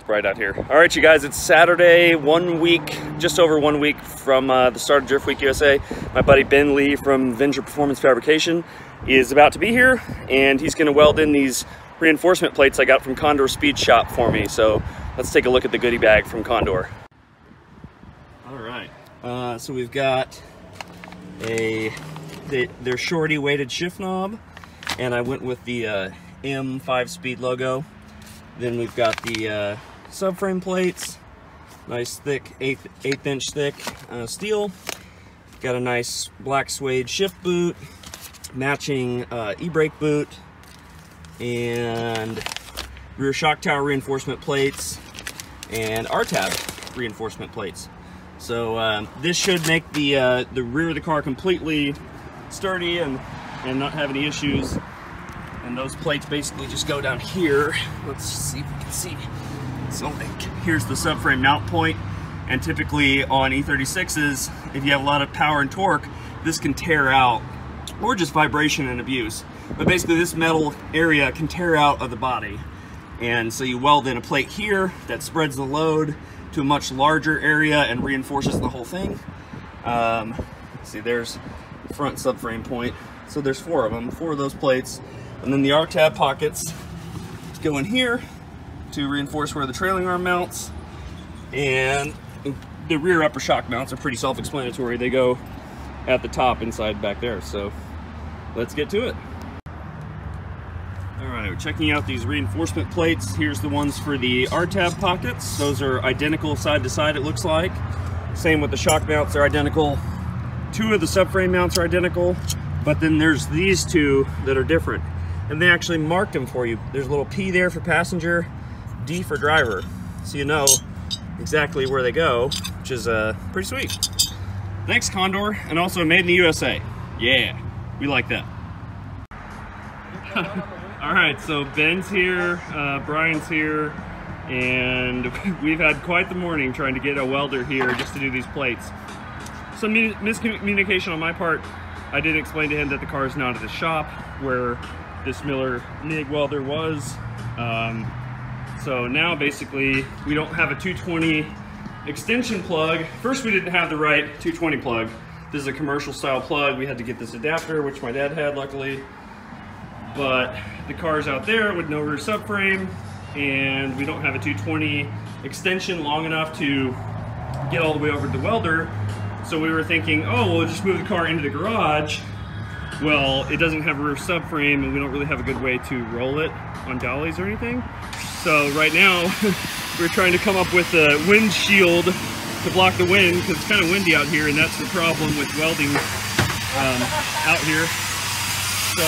Bright out here. All right, you guys, it's Saturday, 1 week, just over 1 week from the start of Drift Week USA. My buddy Ben Lee from Venger Performance Fabrication is about to be here, and he's gonna weld in these reinforcement plates I got from Condor Speed Shop for me. So let's take a look at the goodie bag from Condor. All right, so we've got their shorty weighted shift knob, and I went with the M 5-speed logo. Then we've got the subframe plates, nice thick, eighth inch thick steel. Got a nice black suede shift boot, matching e-brake boot, and rear shock tower reinforcement plates, and R-tab reinforcement plates. So this should make the rear of the car completely sturdy and not have any issues. And those plates basically just go down here. Let's see if we can see. So here's the subframe mount point, and typically on E36s, if you have a lot of power and torque, this can tear out, or just vibration and abuse. But basically this metal area can tear out of the body. And so you weld in a plate here that spreads the load to a much larger area and reinforces the whole thing. See, there's the front subframe point. So there's 4 of them, 4 of those plates. And then the R-tab pockets go in here to reinforce where the trailing arm mounts. And the rear upper shock mounts are pretty self-explanatory. They go at the top inside back there. So let's get to it. All right, we're checking out these reinforcement plates. Here's the ones for the R-tab pockets. Those are identical side to side, it looks like. Same with the shock mounts, they're identical. 2 of the subframe mounts are identical, but then there's these 2 that are different. And they actually marked them for you. There's a little P there for passenger, D for driver. So you know exactly where they go, which is pretty sweet. Thanks, Condor, and also made in the USA. Yeah, we like that. All right, so Ben's here, Brian's here, and we've had quite the morning trying to get a welder here just to do these plates. Some miscommunication on my part. I did explain to him that the car is not at the shop where this Miller MIG welder was. So now basically we don't have a 220 extension plug. First we didn't have the right 220 plug. This is a commercial style plug. We had to get this adapter, which my dad had luckily. But the car's out there with no rear subframe, and we don't have a 220 extension long enough to get all the way over to the welder. So we were thinking, oh, we'll just move the car into the garage. Well, it doesn't have a rear subframe, and we don't really have a good way to roll it on dollies or anything. So right now, we're trying to come up with a windshield to block the wind, because it's kind of windy out here, and that's the problem with welding out here. So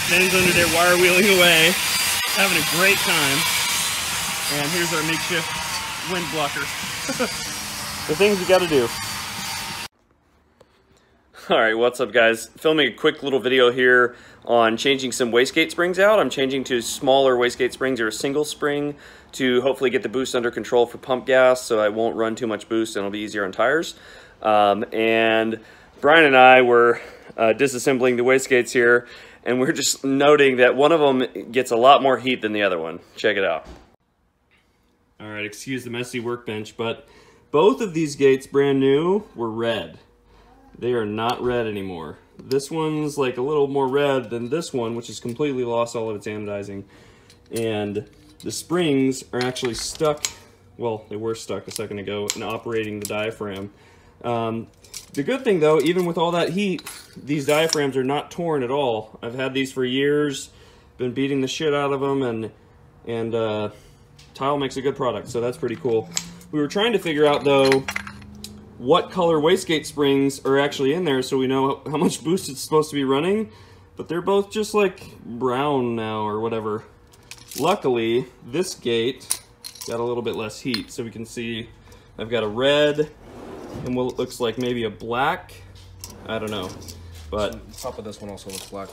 Ben's under there wire wheeling away, having a great time. And here's our makeshift wind blocker. The things you gotta do. All right, what's up guys? Filming a quick little video here on changing some wastegate springs out. I'm changing to smaller wastegate springs or a single spring to hopefully get the boost under control for pump gas so I won't run too much boost and it'll be easier on tires. And Brian and I were disassembling the wastegates here, and we're just noting that one of them gets a lot more heat than the other one. Check it out. All right, excuse the messy workbench, but both of these gates, brand new, were red. They are not red anymore. This one's like a little more red than this one, which has completely lost all of its anodizing. And the springs are actually stuck, well, they were stuck a second ago, in operating the diaphragm. The good thing though, even with all that heat, these diaphragms are not torn at all. I've had these for years, been beating the shit out of them, and Tile makes a good product, so that's pretty cool. We were trying to figure out though, what color wastegate springs are actually in there so we know how much boost it's supposed to be running, but they're both just like brown now or whatever. Luckily, this gate got a little bit less heat, so we can see I've got a red and what looks like maybe a black. I don't know, but the top of this one also looks black.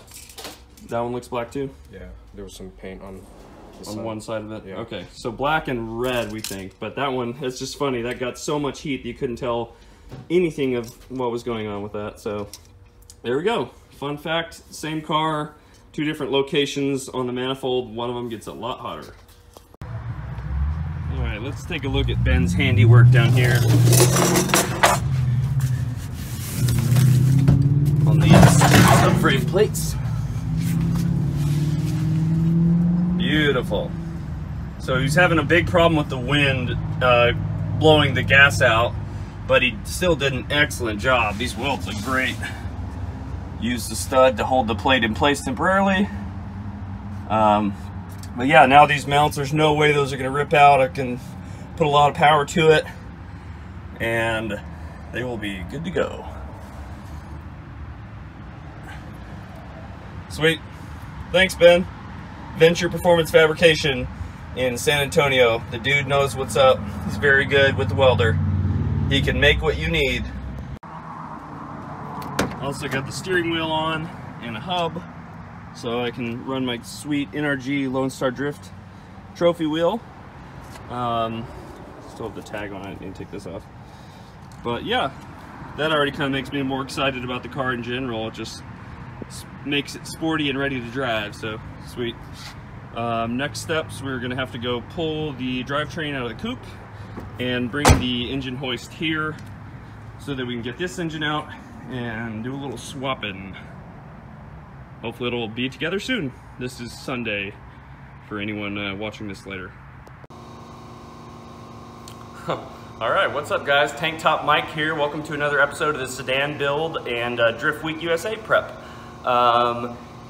That one looks black too? Yeah, there was some paint on one side of it? Yeah. Okay, so black and red we think, but that one, it's just funny, that got so much heat that you couldn't tell anything of what was going on with that. So there we go. Fun fact, same car, 2 different locations on the manifold, one of them gets a lot hotter. let's take a look at Ben's handiwork down here on these subframe plates. Beautiful. So he's having a big problem with the wind blowing the gas out, but he still did an excellent job. These welds look great. Used the stud to hold the plate in place temporarily. But yeah, now these mounts, there's no way those are going to rip out. I can put a lot of power to it, and they will be good to go. Sweet. Thanks, Ben. Venture Performance Fabrication in San Antonio. The dude knows what's up. He's very good with the welder. He can make what you need. Also got the steering wheel on and a hub, so I can run my sweet NRG Lone Star Drift trophy wheel. Still have the tag on it. I need to take this off. But yeah, that already kind of makes me more excited about the car in general. It just makes it sporty and ready to drive, so sweet. Next steps, we're gonna have to go pull the drivetrain out of the coupe and bring the engine hoist here so that we can get this engine out and do a little swapping. Hopefully it'll be together soon. This is Sunday for anyone watching this later. All right, what's up guys? Tank Top Mike here. Welcome to another episode of the Sedan Build and Drift Week USA prep.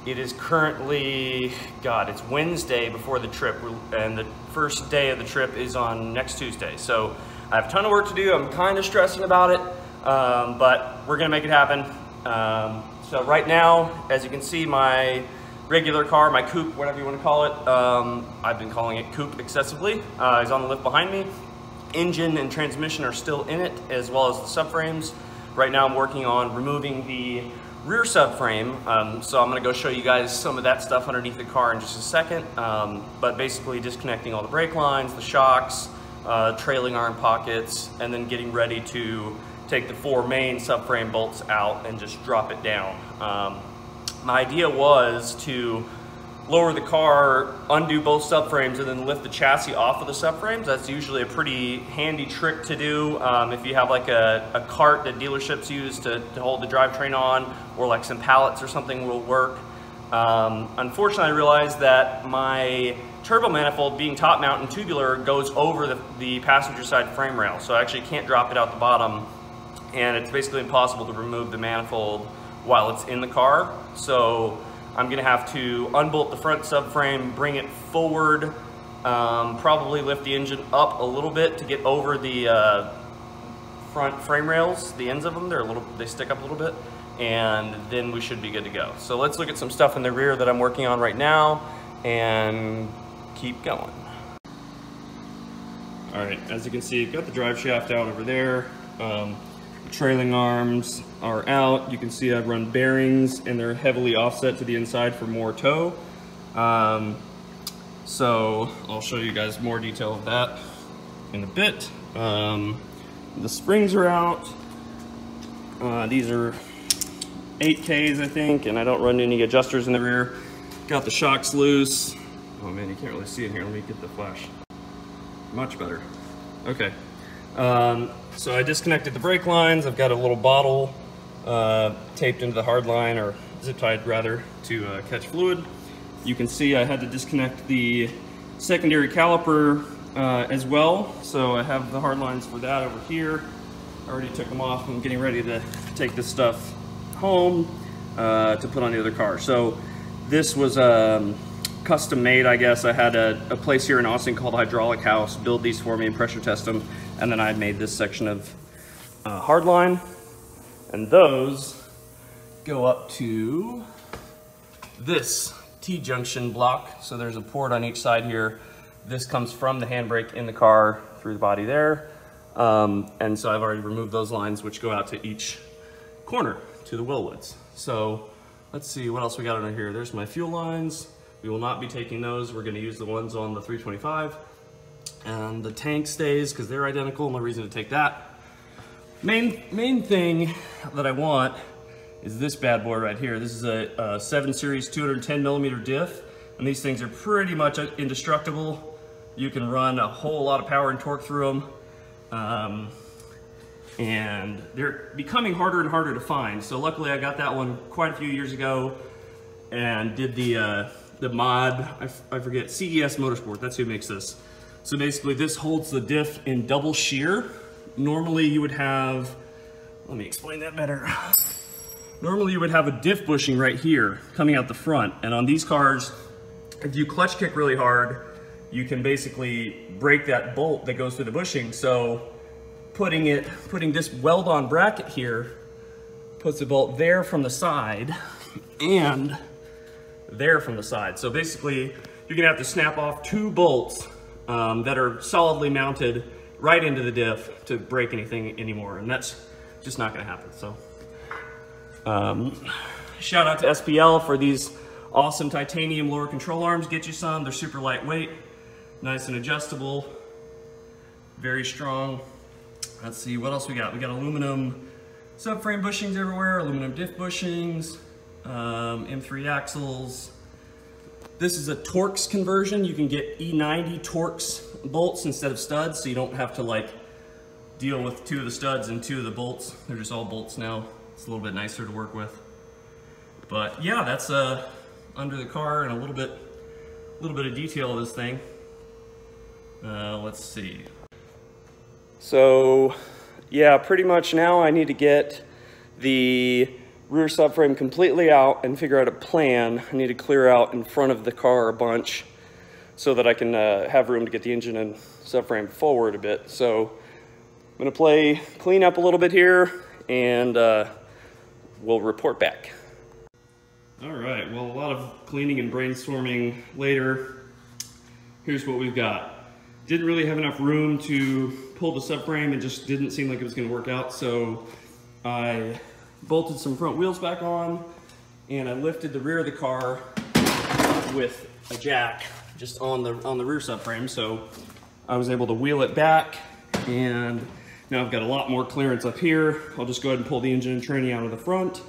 It is currently, it's Wednesday before the trip, and the first day of the trip is on next Tuesday. So I have a ton of work to do. I'm kind of stressing about it, but we're gonna make it happen. So right now, as you can see, my regular car, my coupe, whatever you want to call it, I've been calling it coupe excessively, is on the lift behind me. Engine and transmission are still in it, as well as the subframes. Right now I'm working on removing the rear subframe, so I'm gonna go show you guys some of that stuff underneath the car in just a second, but basically disconnecting all the brake lines, the shocks, trailing arm pockets, and then getting ready to take the 4 main subframe bolts out and just drop it down. My idea was to lower the car, undo both subframes, and then lift the chassis off of the subframes. That's usually a pretty handy trick to do if you have like a cart that dealerships use to hold the drivetrain on, or like some pallets or something will work. Unfortunately, I realized that my turbo manifold, being top mount and tubular, goes over the passenger side frame rail, so I actually can't drop it out the bottom, and it's basically impossible to remove the manifold while it's in the car. So I'm gonna have to unbolt the front subframe, bring it forward, probably lift the engine up a little bit to get over the front frame rails, the ends of them, they stick up a little bit, and then we should be good to go. So let's look at some stuff in the rear that I'm working on right now and keep going. All right, as you can see, I've got the drive shaft out over there. Trailing arms are out. You can see I've run bearings and they're heavily offset to the inside for more toe. So I'll show you guys more detail of that in a bit. The springs are out. These are 8Ks, I think, and I don't run any adjusters in the rear. Got the shocks loose. Oh man, you can't really see it here. Let me get the flash. Much better. Okay. So I disconnected the brake lines. I've got a little bottle taped into the hard line, or zip tied rather, to catch fluid. You can see I had to disconnect the secondary caliper as well. So I have the hard lines for that over here. I already took them off. I'm getting ready to take this stuff home to put on the other car. So this was custom made, I guess. I had a place here in Austin called Hydraulic House build these for me and pressure test them. And then I made this section of hardline, and those go up to this T-junction block. So there's a port on each side here. This comes from the handbrake in the car through the body there. And so I've already removed those lines, which go out to each corner to the Willwoods. So let's see what else we got under here. There's my fuel lines. We will not be taking those. We're gonna use the ones on the 325. And the tank stays because they're identical. No reason to take that. Main thing that I want is this bad boy right here. This is a 7 Series 210 millimeter diff, and these things are pretty much indestructible. you can run a whole lot of power and torque through them. And they're becoming harder and harder to find. So luckily I got that one quite a few years ago and did the mod, I forget, CES Motorsport, that's who makes this. So basically this holds the diff in double shear. Normally you would have, let me explain that better. Normally you would have a diff bushing right here coming out the front. And on these cars, if you clutch kick really hard, you can basically break that bolt that goes through the bushing. So putting this weld-on bracket here puts the bolt there from the side and there from the side. So basically, you're gonna have to snap off 2 bolts that are solidly mounted right into the diff to break anything anymore, and that's just not gonna happen. So, shout out to SPL for these awesome titanium lower control arms. Get you some, they're super lightweight, nice and adjustable, very strong. Let's see, what else we got? We got aluminum subframe bushings everywhere, aluminum diff bushings, M3 axles. This is a Torx conversion. You can get E90 Torx bolts instead of studs, so you don't have to like deal with 2 of the studs and 2 of the bolts. They're just all bolts now. It's a little bit nicer to work with. But yeah, that's under the car and a little bit of detail of this thing. Let's see. So yeah, pretty much now I need to get the rear subframe completely out and figure out a plan. I need to clear out in front of the car a bunch so that I can have room to get the engine and subframe forward a bit. So I'm gonna clean up a little bit here and we'll report back. All right, well, a lot of cleaning and brainstorming later. Here's what we've got. Didn't really have enough room to pull the subframe. It just didn't seem like it was gonna work out. So I bolted some front wheels back on and I lifted the rear of the car with a jack just on the rear subframe. So I was able to wheel it back and now I've got a lot more clearance up here. I'll just go ahead and pull the engine and tranny out of the front,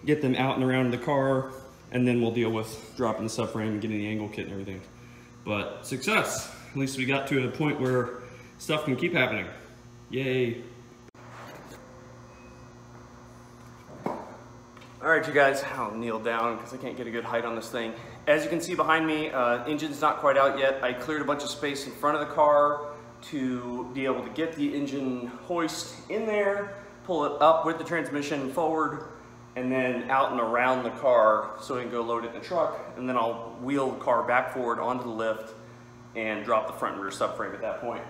get them out and around the car, and then we'll deal with dropping the subframe and getting the angle kit and everything. But success. At least we got to a point where stuff can keep happening. Yay. All right, you guys, I'll kneel down because I can't get a good height on this thing. As you can see behind me, engine's not quite out yet. I cleared a bunch of space in front of the car to be able to get the engine hoist in there, pull it up with the transmission forward, and then out and around the car so we can go load it in the truck, and then I'll wheel the car back forward onto the lift and drop the front and rear subframe at that point.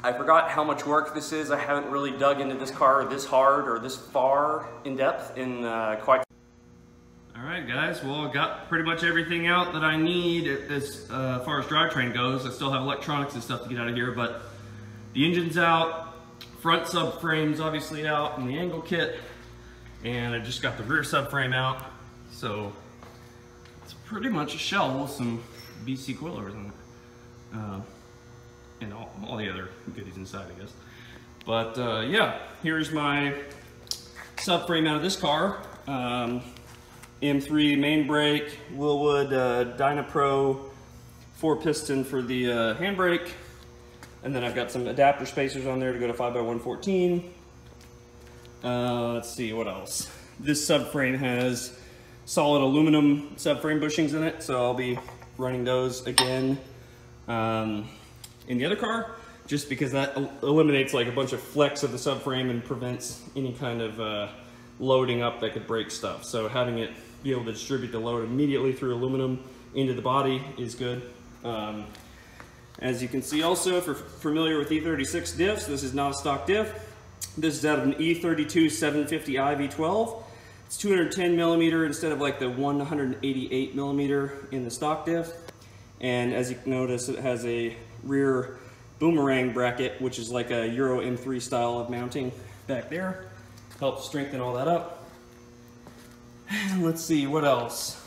I forgot how much work this is. I haven't really dug into this car this hard or this far in depth in quite. All right, guys, well, I got pretty much everything out that I need as far as drivetrain goes. I still have electronics and stuff to get out of here, but the engine's out, front subframe's obviously out, and the angle kit, and I just got the rear subframe out. So it's pretty much a shell with some BC coilovers in it. And all the other goodies inside, I guess. But yeah, here's my subframe out of this car. M3 main brake, Willwood Dynapro 4-piston for the handbrake. And then I've got some adapter spacers on there to go to 5x114. Let's see, what else? This subframe has solid aluminum subframe bushings in it, so I'll be running those again in the other car, just because that eliminates like a bunch of flex of the subframe and prevents any kind of loading up that could break stuff. So having it be able to distribute the load immediately through aluminum into the body is good. As you can see also, if you're familiar with E36 diffs, this is not a stock diff. This is out of an E32 750i V12. It's 210 millimeter instead of like the 188 millimeter in the stock diff. And as you can notice, it has a rear boomerang bracket, which is like a Euro M3 style of mounting back there. Helps strengthen all that up. And let's see, what else?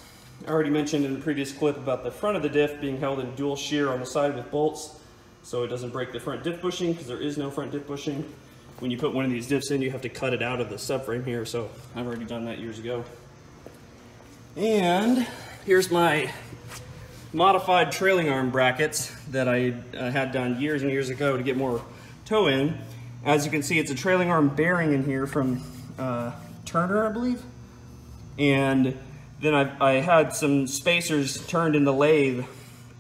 I already mentioned in the previous clip about the front of the diff being held in dual shear on the side with bolts, so it doesn't break the front diff bushing, because there is no front diff bushing. When you put one of these diffs in, you have to cut it out of the subframe here, so I've already done that years ago. And here's my modified trailing arm brackets that I had done years and years ago to get more toe in. As you can see, it's a trailing arm bearing in here from Turner, I believe. And then I had some spacers turned in the lathe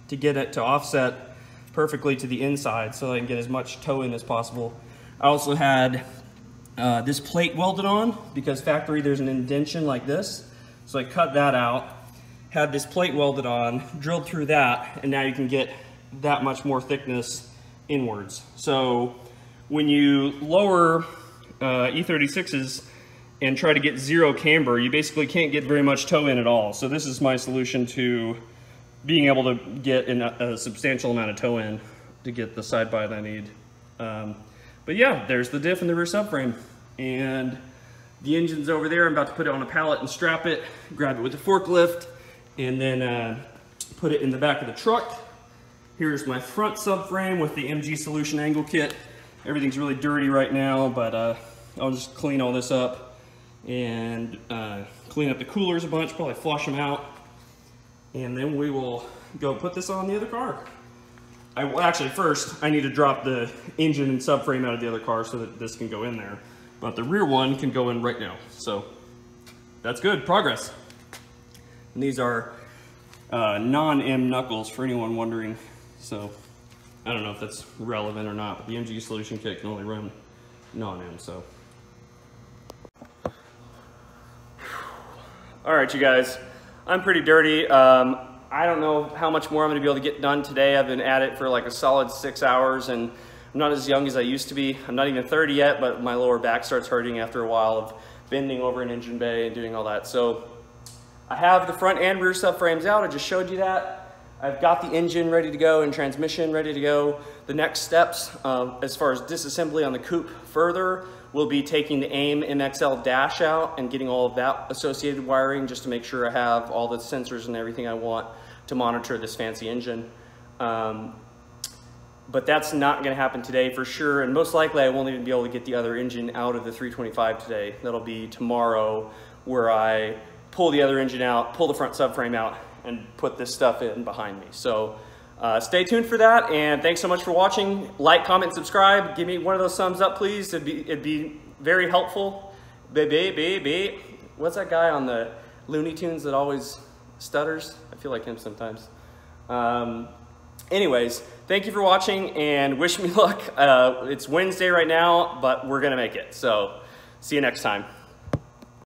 to get it to offset perfectly to the inside so I can get as much toe in as possible. I also had this plate welded on because factory there's an indentation like this. So I cut that out, had this plate welded on, drilled through that, and now you can get that much more thickness inwards. So when you lower E36s and try to get zero camber, you basically can't get very much toe in at all. So this is my solution to being able to get a substantial amount of toe in to get the side bite I need. But yeah, there's the diff and the rear subframe. And the engine's over there. I'm about to put it on a pallet and strap it, grab it with the forklift, and then put it in the back of the truck. Here's my front subframe with the MG Solution Angle Kit. Everything's really dirty right now, but I'll just clean all this up and clean up the coolers a bunch, probably flush them out, and then we will go put this on the other car. Actually, first I need to drop the engine and subframe out of the other car so that this can go in there, but the rear one can go in right now. So that's good progress. And these are non-M knuckles for anyone wondering. So I don't know if that's relevant or not, but the MG Solution Kit can only run non-M. So all right, you guys, I'm pretty dirty. I don't know how much more I'm gonna be able to get done today. I've been at it for like a solid 6 hours, and I'm not as young as I used to be. I'm not even 30 yet, but my lower back starts hurting after a while of bending over an engine bay and doing all that. So I have the front and rear subframes out. I just showed you that. I've got the engine ready to go and transmission ready to go. The next steps, as far as disassembly on the coupe further, will be taking the AIM MXL dash out and getting all of that associated wiring just to make sure I have all the sensors and everything I want to monitor this fancy engine. But that's not gonna happen today for sure, and most likely I won't even be able to get the other engine out of the 325 today. That'll be tomorrow, where I pull the other engine out, pull the front subframe out, and put this stuff in behind me. So stay tuned for that, and thanks so much for watching. Like, comment, subscribe. Give me one of those thumbs up, please. It'd be very helpful. What's that guy on the Looney Tunes that always stutters? I feel like him sometimes. Anyways, thank you for watching, and wish me luck. It's Wednesday right now, but we're gonna make it. So see you next time.